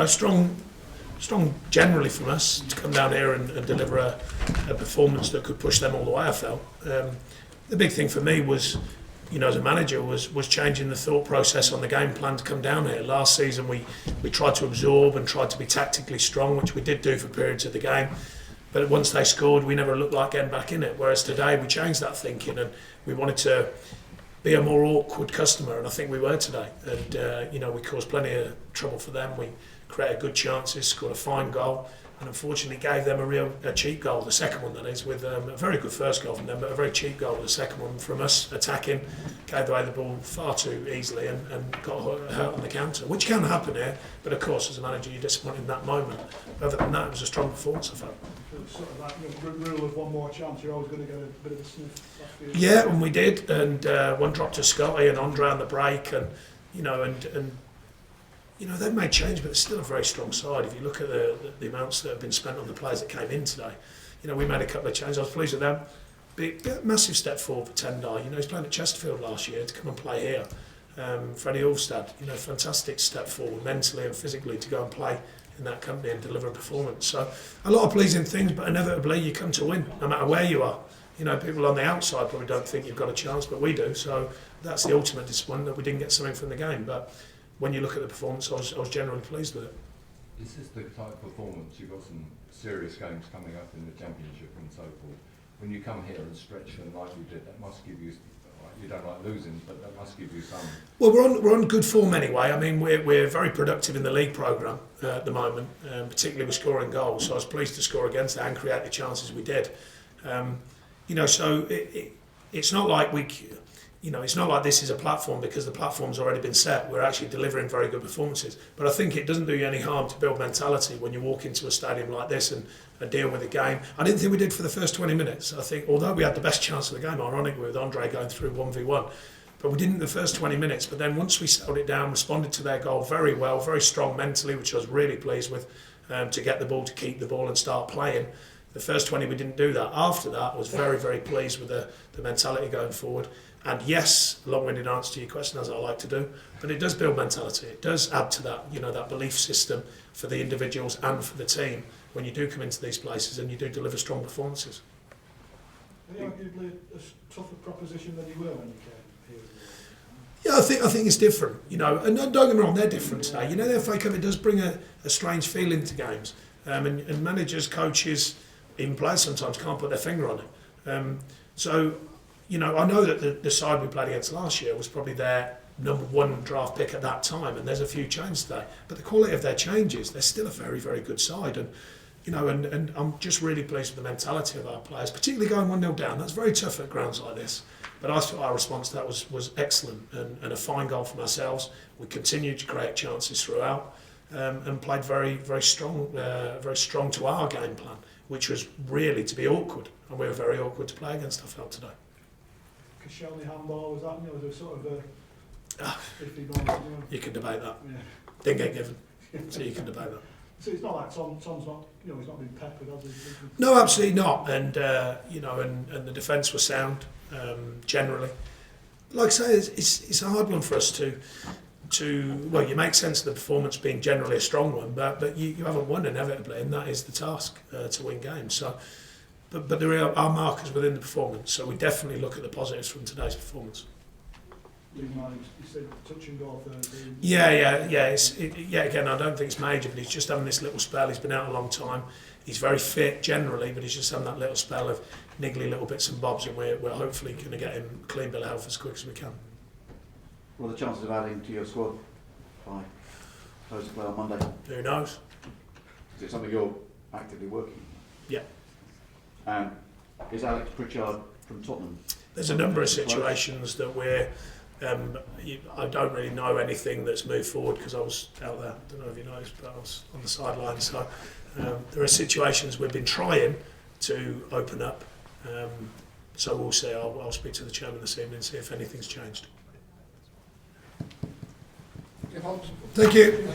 strong generally from us to come down here and deliver a performance that could push them all the way. I felt the big thing for me was, as a manager, was changing the thought process on the game plan to come down here. Last season we tried to absorb and tried to be tactically strong, which we did do for periods of the game. But once they scored, we never looked like getting back in it. Whereas today we changed that thinking and we wanted to be a more awkward customer, and I think we were today. And we caused plenty of trouble for them. We created good chances, scored a fine goal, and unfortunately gave them a cheap goal. The second one, that is, with a very good first goal from them, but a very cheap goal. The second one from us attacking, gave away the ball far too easily and got hurt on the counter, which can happen here. But of course, as a manager, you're disappointed in that moment. Other than that, it was a strong performance, I felt. Sort of that rule of one more chance, you're always going to get a bit of a sniff. Yeah, and we did, and one dropped to Scotty and Andre on the break, and they've made change, but it's still a very strong side. If you look at the amounts that have been spent on the players that came in today, we made a couple of changes. I was pleased with them. Massive step forward for Tendai. He's playing at Chesterfield last year to come and play here. Freddie Ulstad, fantastic step forward mentally and physically to go and play in that company and deliver a performance. So a lot of pleasing things, but inevitably you come to win, no matter where you are. People on the outside probably don't think you've got a chance, but we do. So that's the ultimate disappointment, that we didn't get something from the game. But when you look at the performance, I was generally pleased with it. Is this the type of performance? You've got some serious games coming up in the Championship and so forth. When you come here and stretch them like you did, that must give you, you don't like losing, but that must give you some... Well, we're on good form anyway. I mean, we're very productive in the league programme at the moment, particularly with scoring goals. So I was pleased to score against that and create the chances we did. So it's not like it's not like this is a platform because the platform's already been set. We're actually delivering very good performances. But I think it doesn't do you any harm to build mentality when you walk into a stadium like this and deal with the game. I didn't think we did for the first 20 minutes. I think, although we had the best chance of the game, ironically, with Andre going through 1v1, but we didn't the first 20 minutes. But then once we settled it down, responded to their goal very well, very strong mentally, which I was really pleased with, to get the ball, to keep the ball and start playing. The first 20 we didn't do that. After that, I was very, very pleased with the mentality going forward. And yes, long-winded answer to your question, as I like to do, but it does build mentality. It does add to that, that belief system for the individuals and for the team when you do come into these places and you do deliver strong performances. Are you arguably a tougher proposition than you were when you came here? Yeah, I think it's different, and don't get me wrong, they're different today. The FA Cup, it does bring a strange feeling to games, and managers, coaches, even players sometimes can't put their finger on it. I know that the side we played against last year was probably their number one draft pick at that time, and there's a few changes today. But the quality of their changes, they're still a very, very good side. And I'm just really pleased with the mentality of our players, particularly going 1-0 down. That's very tough at grounds like this. But I thought our response to that was excellent and a fine goal from ourselves. We continued to create chances throughout and played very, very strong to our game plan, which was really to be awkward. And we were very awkward to play against, I felt, today. Koscielny handball, was that, was there sort of a 50 ball? You can debate that. Yeah. Didn't get given, so you can debate that. So it's not like Tom's not, he's not been peppered, has he? No, absolutely not. And and the defence was sound generally. Like I say, it's a hard one for us to you make sense of the performance being generally a strong one, but you haven't won inevitably, and that is the task to win games. So. But there are markers within the performance, so we definitely look at the positives from today's performance. You said touch and go Thursday. Yeah. Again, I don't think it's major, but he's just having this little spell. He's been out a long time. He's very fit generally, but he's just having that little spell of niggly little bits and bobs, and we're hopefully going to get him a clean bill of health as quick as we can. What are the chances of adding to your squad by close of play on Monday? Who knows? Is it something you're actively working on? Yeah. And is Alex Pritchard from Tottenham? There's a number of situations that we're... I don't really know anything that's moved forward because I was out there. I don't know if you noticed, but I was on the sidelines. So there are situations we've been trying to open up. So we'll see. I'll speak to the chairman this evening and see if anything's changed. Thank you.